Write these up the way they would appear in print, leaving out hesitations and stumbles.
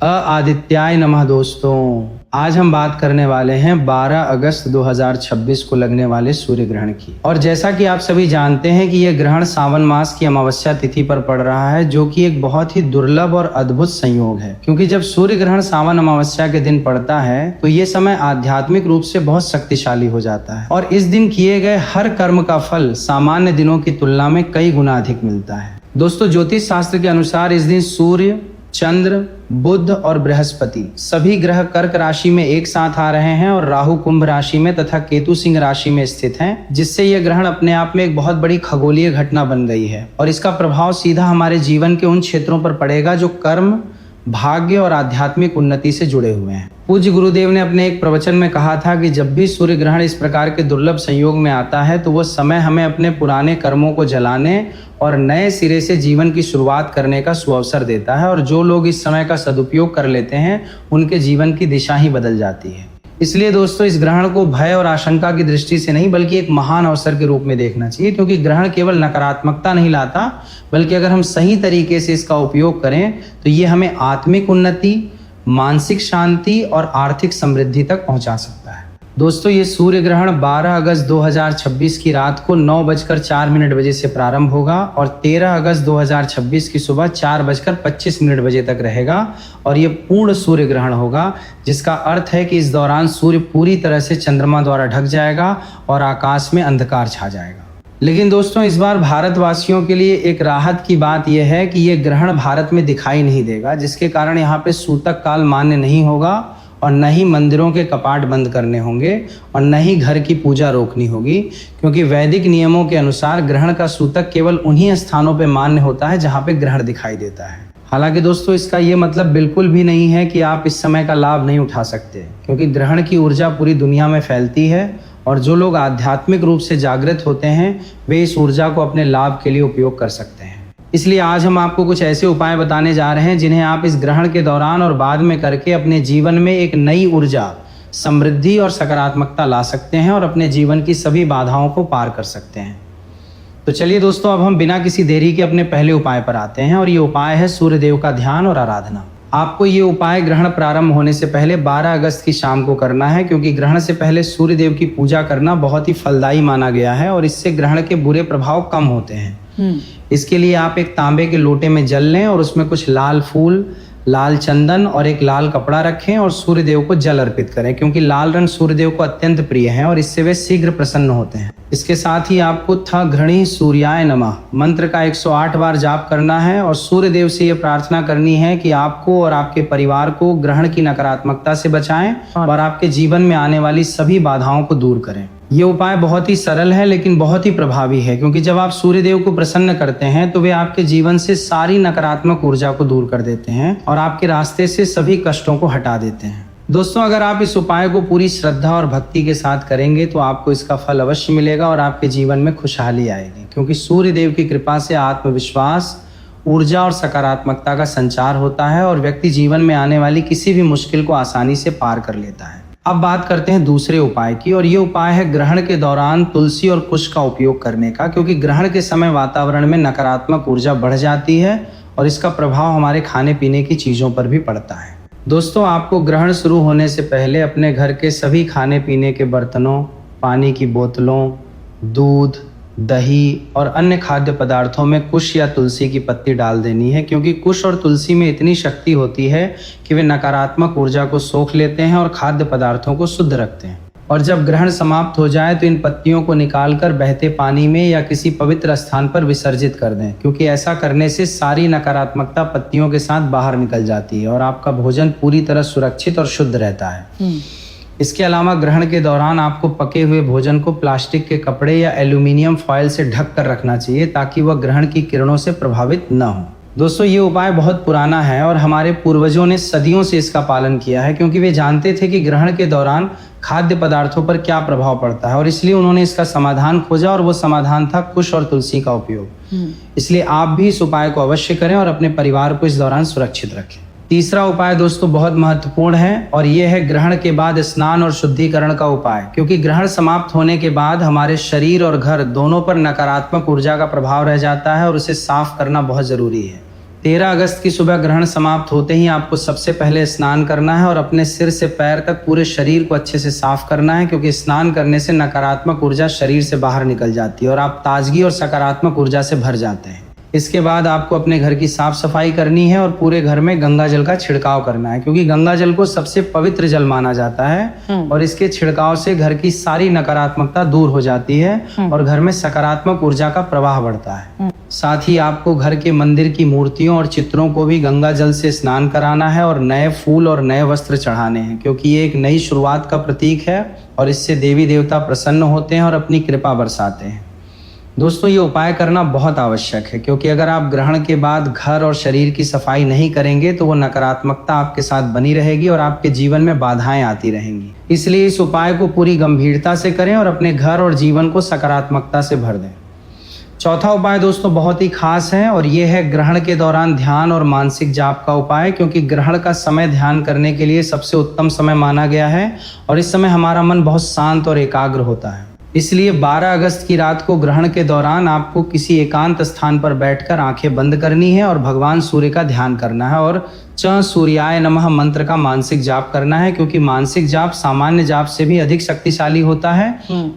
आदित्याय नमः। दोस्तों, आज हम बात करने वाले हैं 12 अगस्त 2026 को लगने वाले सूर्य ग्रहण की। और जैसा कि आप सभी जानते हैं कि यह ग्रहण सावन मास की अमावस्या तिथि पर पड़ रहा है, जो कि एक बहुत ही दुर्लभ और अद्भुत संयोग है। क्योंकि जब सूर्य ग्रहण सावन अमावस्या के दिन पड़ता है तो ये समय आध्यात्मिक रूप से बहुत शक्तिशाली हो जाता है और इस दिन किए गए हर कर्म का फल सामान्य दिनों की तुलना में कई गुना अधिक मिलता है। दोस्तों, ज्योतिष शास्त्र के अनुसार इस दिन सूर्य, चंद्र, बुध और बृहस्पति सभी ग्रह कर्क राशि में एक साथ आ रहे हैं और राहु कुंभ राशि में तथा केतु सिंह राशि में स्थित हैं, जिससे यह ग्रहण अपने आप में एक बहुत बड़ी खगोलीय घटना बन गई है और इसका प्रभाव सीधा हमारे जीवन के उन क्षेत्रों पर पड़ेगा जो कर्म, भाग्य और आध्यात्मिक उन्नति से जुड़े हुए हैं। पूज्य गुरुदेव ने अपने एक प्रवचन में कहा था कि जब भी सूर्य ग्रहण इस प्रकार के दुर्लभ संयोग में आता है तो वह समय हमें अपने पुराने कर्मों को जलाने और नए सिरे से जीवन की शुरुआत करने का सुअवसर देता है और जो लोग इस समय का सदुपयोग कर लेते हैं उनके जीवन की दिशा ही बदल जाती है। इसलिए दोस्तों, इस ग्रहण को भय और आशंका की दृष्टि से नहीं बल्कि एक महान अवसर के रूप में देखना चाहिए, क्योंकि ग्रहण केवल नकारात्मकता नहीं लाता, बल्कि अगर हम सही तरीके से इसका उपयोग करें तो ये हमें आत्मिक उन्नति, मानसिक शांति और आर्थिक समृद्धि तक पहुंचा सकता है। दोस्तों, ये सूर्य ग्रहण 12 अगस्त 2026 की रात को 9:04 बजे से प्रारंभ होगा और 13 अगस्त 2026 की सुबह 4:25 बजे तक रहेगा और ये पूर्ण सूर्य ग्रहण होगा, जिसका अर्थ है कि इस दौरान सूर्य पूरी तरह से चंद्रमा द्वारा ढक जाएगा और आकाश में अंधकार छा जाएगा। लेकिन दोस्तों, इस बार भारतवासियों के लिए एक राहत की बात यह है कि यह ग्रहण भारत में दिखाई नहीं देगा, जिसके कारण यहाँ पे सूतक काल मान्य नहीं होगा और न ही मंदिरों के कपाट बंद करने होंगे और न ही घर की पूजा रोकनी होगी, क्योंकि वैदिक नियमों के अनुसार ग्रहण का सूतक केवल उन्हीं स्थानों पे मान्य होता है जहाँ पे ग्रहण दिखाई देता है। हालांकि दोस्तों, इसका ये मतलब बिल्कुल भी नहीं है कि आप इस समय का लाभ नहीं उठा सकते, क्योंकि ग्रहण की ऊर्जा पूरी दुनिया में फैलती है और जो लोग आध्यात्मिक रूप से जागृत होते हैं वे इस ऊर्जा को अपने लाभ के लिए उपयोग कर सकते हैं। इसलिए आज हम आपको कुछ ऐसे उपाय बताने जा रहे हैं जिन्हें आप इस ग्रहण के दौरान और बाद में करके अपने जीवन में एक नई ऊर्जा, समृद्धि और सकारात्मकता ला सकते हैं और अपने जीवन की सभी बाधाओं को पार कर सकते हैं। तो चलिए दोस्तों, अब हम बिना किसी देरी के अपने पहले उपाय पर आते हैं और ये उपाय है सूर्यदेव का ध्यान और आराधना। आपको ये उपाय ग्रहण प्रारंभ होने से पहले 12 अगस्त की शाम को करना है, क्योंकि ग्रहण से पहले सूर्यदेव की पूजा करना बहुत ही फलदायी माना गया है और इससे ग्रहण के बुरे प्रभाव कम होते हैं। इसके लिए आप एक तांबे के लोटे में जल लें और उसमें कुछ लाल फूल, लाल चंदन और एक लाल कपड़ा रखें और सूर्यदेव को जल अर्पित करें, क्योंकि लाल रंग सूर्यदेव को अत्यंत प्रिय है और इससे वे शीघ्र प्रसन्न होते हैं। इसके साथ ही आपको थ घृणी सूर्याय नमः मंत्र का 108 बार जाप करना है और सूर्यदेव से ये प्रार्थना करनी है कि आपको और आपके परिवार को ग्रहण की नकारात्मकता से बचाएं और आपके जीवन में आने वाली सभी बाधाओं को दूर करें। ये उपाय बहुत ही सरल है लेकिन बहुत ही प्रभावी है, क्योंकि जब आप सूर्यदेव को प्रसन्न करते हैं तो वे आपके जीवन से सारी नकारात्मक ऊर्जा को दूर कर देते हैं और आपके रास्ते से सभी कष्टों को हटा देते हैं। दोस्तों, अगर आप इस उपाय को पूरी श्रद्धा और भक्ति के साथ करेंगे तो आपको इसका फल अवश्य मिलेगा और आपके जीवन में खुशहाली आएगी, क्योंकि सूर्यदेव की कृपा से आत्मविश्वास, ऊर्जा और सकारात्मकता का संचार होता है और व्यक्ति जीवन में आने वाली किसी भी मुश्किल को आसानी से पार कर लेता है। अब बात करते हैं दूसरे उपाय की, और ये उपाय है ग्रहण के दौरान तुलसी और कुश का उपयोग करने का, क्योंकि ग्रहण के समय वातावरण में नकारात्मक ऊर्जा बढ़ जाती है और इसका प्रभाव हमारे खाने पीने की चीज़ों पर भी पड़ता है। दोस्तों, आपको ग्रहण शुरू होने से पहले अपने घर के सभी खाने पीने के बर्तनों, पानी की बोतलों, दूध, दही और अन्य खाद्य पदार्थों में कुश या तुलसी की पत्ती डाल देनी है, क्योंकि कुश और तुलसी में इतनी शक्ति होती है कि वे नकारात्मक ऊर्जा को सोख लेते हैं और खाद्य पदार्थों को शुद्ध रखते हैं। और जब ग्रहण समाप्त हो जाए तो इन पत्तियों को निकालकर बहते पानी में या किसी पवित्र स्थान पर विसर्जित कर दें, क्योंकि ऐसा करने से सारी नकारात्मकता पत्तियों के साथ बाहर निकल जाती है और आपका भोजन पूरी तरह सुरक्षित और शुद्ध रहता है। इसके अलावा ग्रहण के दौरान आपको पके हुए भोजन को प्लास्टिक के कपड़े या एल्यूमिनियम फॉयल से ढक कर रखना चाहिए, ताकि वह ग्रहण की किरणों से प्रभावित न हो। दोस्तों, ये उपाय बहुत पुराना है और हमारे पूर्वजों ने सदियों से इसका पालन किया है, क्योंकि वे जानते थे कि ग्रहण के दौरान खाद्य पदार्थों पर क्या प्रभाव पड़ता है और इसलिए उन्होंने इसका समाधान खोजा और वो समाधान था कुश और तुलसी का उपयोग। इसलिए आप भी इस उपाय को अवश्य करें और अपने परिवार को इस दौरान सुरक्षित रखें। तीसरा उपाय दोस्तों बहुत महत्वपूर्ण है और ये है ग्रहण के बाद स्नान और शुद्धिकरण का उपाय, क्योंकि ग्रहण समाप्त होने के बाद हमारे शरीर और घर दोनों पर नकारात्मक ऊर्जा का प्रभाव रह जाता है और उसे साफ करना बहुत जरूरी है। 13 अगस्त की सुबह ग्रहण समाप्त होते ही आपको सबसे पहले स्नान करना है और अपने सिर से पैर तक पूरे शरीर को अच्छे से साफ करना है, क्योंकि स्नान करने से नकारात्मक ऊर्जा शरीर से बाहर निकल जाती है और आप ताजगी और सकारात्मक ऊर्जा से भर जाते हैं। इसके बाद आपको अपने घर की साफ सफाई करनी है और पूरे घर में गंगा जल का छिड़काव करना है, क्योंकि गंगा जल को सबसे पवित्र जल माना जाता है और इसके छिड़काव से घर की सारी नकारात्मकता दूर हो जाती है और घर में सकारात्मक ऊर्जा का प्रवाह बढ़ता है। साथ ही आपको घर के मंदिर की मूर्तियों और चित्रों को भी गंगा जल से स्नान कराना है और नए फूल और नए वस्त्र चढ़ाने हैं, क्योंकि ये एक नई शुरुआत का प्रतीक है और इससे देवी देवता प्रसन्न होते हैं और अपनी कृपा बरसाते हैं। दोस्तों, ये उपाय करना बहुत आवश्यक है, क्योंकि अगर आप ग्रहण के बाद घर और शरीर की सफाई नहीं करेंगे तो वो नकारात्मकता आपके साथ बनी रहेगी और आपके जीवन में बाधाएं आती रहेंगी। इसलिए इस उपाय को पूरी गंभीरता से करें और अपने घर और जीवन को सकारात्मकता से भर दें। चौथा उपाय दोस्तों बहुत ही खास है और ये है ग्रहण के दौरान ध्यान और मानसिक जाप का उपाय, क्योंकि ग्रहण का समय ध्यान करने के लिए सबसे उत्तम समय माना गया है और इस समय हमारा मन बहुत शांत और एकाग्र होता है। इसलिए 12 अगस्त की रात को ग्रहण के दौरान आपको किसी एकांत स्थान पर बैठकर आंखें बंद करनी है और भगवान सूर्य का ध्यान करना है और च सूर्याय नमः मंत्र का मानसिक जाप करना है, क्योंकि मानसिक जाप सामान्य जाप से भी अधिक शक्तिशाली होता है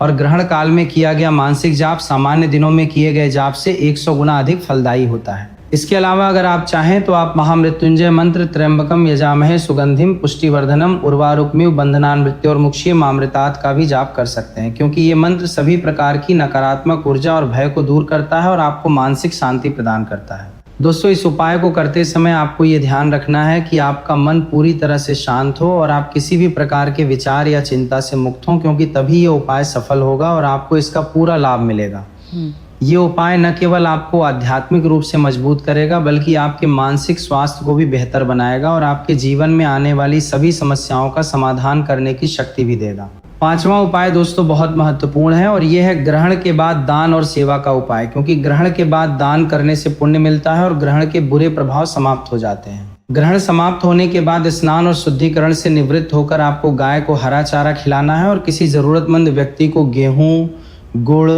और ग्रहण काल में किया गया मानसिक जाप सामान्य दिनों में किए गए जाप से 100 गुना अधिक फलदायी होता है। इसके अलावा अगर आप चाहें तो आप महामृत्युंजय मंत्र त्र्यंबकम यजामहे सुगंधिम पुष्टिवर्धनम उर्वारुकमिव बंधनान मृत्यु और मुक्षीय मामृतात् का भी जाप कर सकते हैं, क्योंकि ये मंत्र सभी प्रकार की नकारात्मक ऊर्जा और भय को दूर करता है और आपको मानसिक शांति प्रदान करता है। दोस्तों, इस उपाय को करते समय आपको ये ध्यान रखना है कि आपका मन पूरी तरह से शांत हो और आप किसी भी प्रकार के विचार या चिंता से मुक्त हों, क्योंकि तभी ये उपाय सफल होगा और आपको इसका पूरा लाभ मिलेगा। ये उपाय न केवल आपको आध्यात्मिक रूप से मजबूत करेगा, बल्कि आपके मानसिक स्वास्थ्य को भी बेहतर बनाएगा और आपके जीवन में आने वाली सभी समस्याओं का समाधान करने की शक्ति भी देगा। पांचवा उपाय दोस्तों बहुत महत्वपूर्ण है और यह है ग्रहण के बाद दान और सेवा का उपाय, क्योंकि ग्रहण के बाद दान करने से पुण्य मिलता है और ग्रहण के बुरे प्रभाव समाप्त हो जाते हैं। ग्रहण समाप्त होने के बाद स्नान और शुद्धिकरण से निवृत्त होकर आपको गाय को हरा चारा खिलाना है और किसी जरूरतमंद व्यक्ति को गेहूं, गुड़,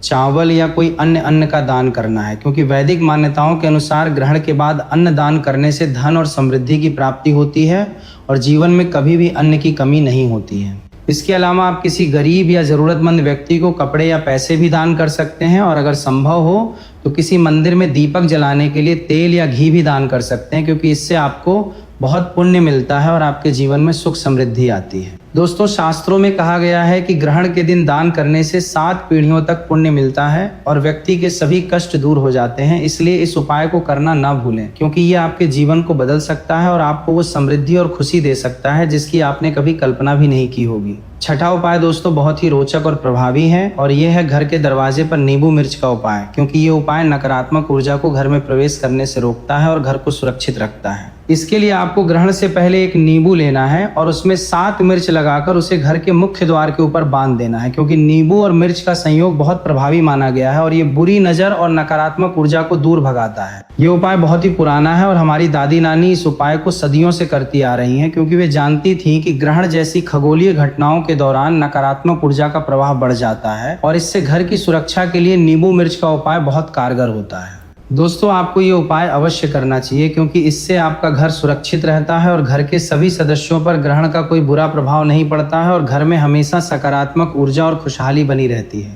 चावल या कोई अन्य अन्न का दान करना है, क्योंकि वैदिक मान्यताओं के अनुसार ग्रहण के बाद अन्न दान करने से धन और समृद्धि की प्राप्ति होती है और जीवन में कभी भी अन्न की कमी नहीं होती है। इसके अलावा आप किसी गरीब या ज़रूरतमंद व्यक्ति को कपड़े या पैसे भी दान कर सकते हैं और अगर संभव हो तो किसी मंदिर में दीपक जलाने के लिए तेल या घी भी दान कर सकते हैं, क्योंकि इससे आपको बहुत पुण्य मिलता है और आपके जीवन में सुख समृद्धि आती है। दोस्तों, शास्त्रों में कहा गया है कि ग्रहण के दिन दान करने से 7 पीढ़ियों तक पुण्य मिलता है और व्यक्ति के सभी कष्ट दूर हो जाते हैं। इसलिए इस उपाय को करना ना भूलें, क्योंकि ये आपके जीवन को बदल सकता है और आपको वो समृद्धि और खुशी दे सकता है जिसकी आपने कभी कल्पना भी नहीं की होगी। छठा उपाय दोस्तों बहुत ही रोचक और प्रभावी है और यह है घर के दरवाजे पर नींबू मिर्च का उपाय, क्योंकि ये उपाय नकारात्मक ऊर्जा को घर में प्रवेश करने से रोकता है और घर को सुरक्षित रखता है। इसके लिए आपको ग्रहण से पहले एक नींबू लेना है और उसमें 7 मिर्च लगाकर उसे घर के मुख्य द्वार के ऊपर बांध देना है, क्योंकि नींबू और मिर्च का संयोग बहुत प्रभावी माना गया है और ये बुरी नजर और नकारात्मक ऊर्जा को दूर भगाता है। ये उपाय बहुत ही पुराना है और हमारी दादी नानी इस उपाय को सदियों से करती आ रही हैं, क्योंकि वे जानती थी कि ग्रहण जैसी खगोलीय घटनाओं के दौरान नकारात्मक ऊर्जा का प्रवाह बढ़ जाता है और इससे घर की सुरक्षा के लिए नींबू मिर्च का उपाय बहुत कारगर होता है। दोस्तों, आपको ये उपाय अवश्य करना चाहिए, क्योंकि इससे आपका घर सुरक्षित रहता है और घर के सभी सदस्यों पर ग्रहण का कोई बुरा प्रभाव नहीं पड़ता है और घर में हमेशा सकारात्मक ऊर्जा और खुशहाली बनी रहती है।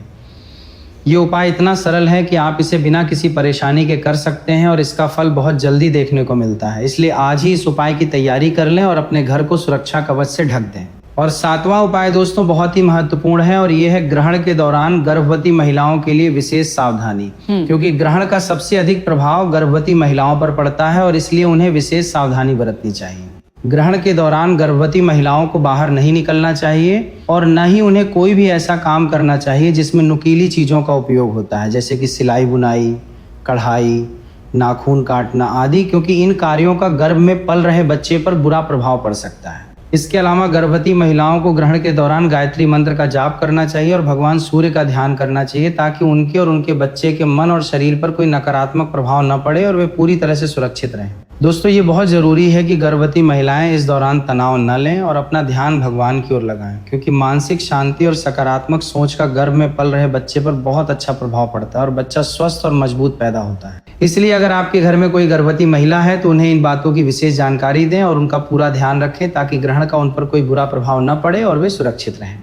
ये उपाय इतना सरल है कि आप इसे बिना किसी परेशानी के कर सकते हैं और इसका फल बहुत जल्दी देखने को मिलता है। इसलिए आज ही इस उपाय की तैयारी कर लें और अपने घर को सुरक्षा कवच से ढक दें। और 7वां उपाय दोस्तों बहुत ही महत्वपूर्ण है और ये है ग्रहण के दौरान गर्भवती महिलाओं के लिए विशेष सावधानी, क्योंकि ग्रहण का सबसे अधिक प्रभाव गर्भवती महिलाओं पर पड़ता है और इसलिए उन्हें विशेष सावधानी बरतनी चाहिए। ग्रहण के दौरान गर्भवती महिलाओं को बाहर नहीं निकलना चाहिए और न ही उन्हें कोई भी ऐसा काम करना चाहिए जिसमें नुकीली चीज़ों का उपयोग होता है, जैसे कि सिलाई बुनाई, कढ़ाई, नाखून काटना आदि, क्योंकि इन कार्यों का गर्भ में पल रहे बच्चे पर बुरा प्रभाव पड़ सकता है। इसके अलावा गर्भवती महिलाओं को ग्रहण के दौरान गायत्री मंत्र का जाप करना चाहिए और भगवान सूर्य का ध्यान करना चाहिए, ताकि उनके और उनके बच्चे के मन और शरीर पर कोई नकारात्मक प्रभाव न पड़े और वे पूरी तरह से सुरक्षित रहें। दोस्तों ये बहुत ज़रूरी है कि गर्भवती महिलाएं इस दौरान तनाव न लें और अपना ध्यान भगवान की ओर लगाएं, क्योंकि मानसिक शांति और सकारात्मक सोच का गर्भ में पल रहे बच्चे पर बहुत अच्छा प्रभाव पड़ता है और बच्चा स्वस्थ और मजबूत पैदा होता है। इसलिए अगर आपके घर में कोई गर्भवती महिला है तो उन्हें इन बातों की विशेष जानकारी दें और उनका पूरा ध्यान रखें, ताकि ग्रहण का उन पर कोई बुरा प्रभाव न पड़े और वे सुरक्षित रहें।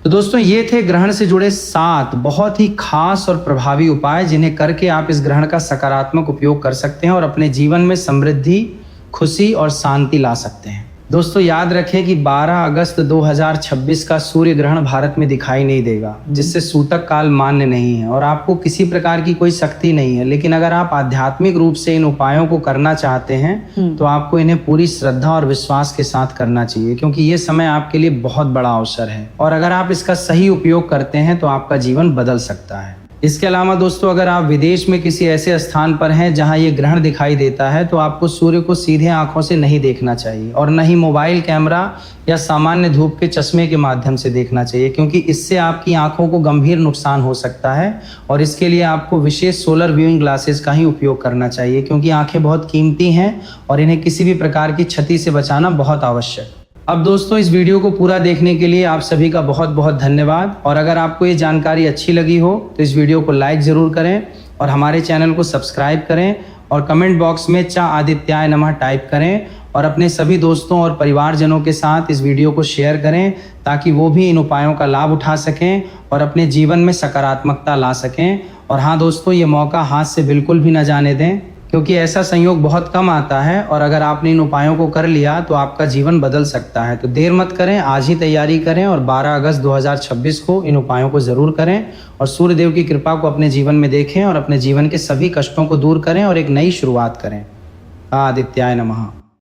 तो दोस्तों ये थे ग्रहण से जुड़े 7 बहुत ही खास और प्रभावी उपाय, जिन्हें करके आप इस ग्रहण का सकारात्मक उपयोग कर सकते हैं और अपने जीवन में समृद्धि, खुशी और शांति ला सकते हैं। दोस्तों याद रखें कि 12 अगस्त 2026 का सूर्य ग्रहण भारत में दिखाई नहीं देगा, जिससे सूतक काल मान्य नहीं है और आपको किसी प्रकार की कोई शक्ति नहीं है। लेकिन अगर आप आध्यात्मिक रूप से इन उपायों को करना चाहते हैं तो आपको इन्हें पूरी श्रद्धा और विश्वास के साथ करना चाहिए, क्योंकि ये समय आपके लिए बहुत बड़ा अवसर है और अगर आप इसका सही उपयोग करते हैं तो आपका जीवन बदल सकता है। इसके अलावा दोस्तों अगर आप विदेश में किसी ऐसे स्थान पर हैं जहां ये ग्रहण दिखाई देता है तो आपको सूर्य को सीधे आंखों से नहीं देखना चाहिए और न ही मोबाइल कैमरा या सामान्य धूप के चश्मे के माध्यम से देखना चाहिए, क्योंकि इससे आपकी आंखों को गंभीर नुकसान हो सकता है और इसके लिए आपको विशेष सोलर व्यूइंग ग्लासेस का ही उपयोग करना चाहिए, क्योंकि आंखें बहुत कीमती हैं और इन्हें किसी भी प्रकार की क्षति से बचाना बहुत आवश्यक। अब दोस्तों इस वीडियो को पूरा देखने के लिए आप सभी का बहुत बहुत धन्यवाद और अगर आपको ये जानकारी अच्छी लगी हो तो इस वीडियो को लाइक ज़रूर करें और हमारे चैनल को सब्सक्राइब करें और कमेंट बॉक्स में चा आदित्याय नमः टाइप करें और अपने सभी दोस्तों और परिवारजनों के साथ इस वीडियो को शेयर करें, ताकि वो भी इन उपायों का लाभ उठा सकें और अपने जीवन में सकारात्मकता ला सकें। और हाँ दोस्तों, ये मौका हाथ से बिल्कुल भी न जाने दें, क्योंकि ऐसा संयोग बहुत कम आता है और अगर आपने इन उपायों को कर लिया तो आपका जीवन बदल सकता है। तो देर मत करें, आज ही तैयारी करें और 12 अगस्त 2026 को इन उपायों को ज़रूर करें और सूर्यदेव की कृपा को अपने जीवन में देखें और अपने जीवन के सभी कष्टों को दूर करें और एक नई शुरुआत करें। आदित्याय नमः।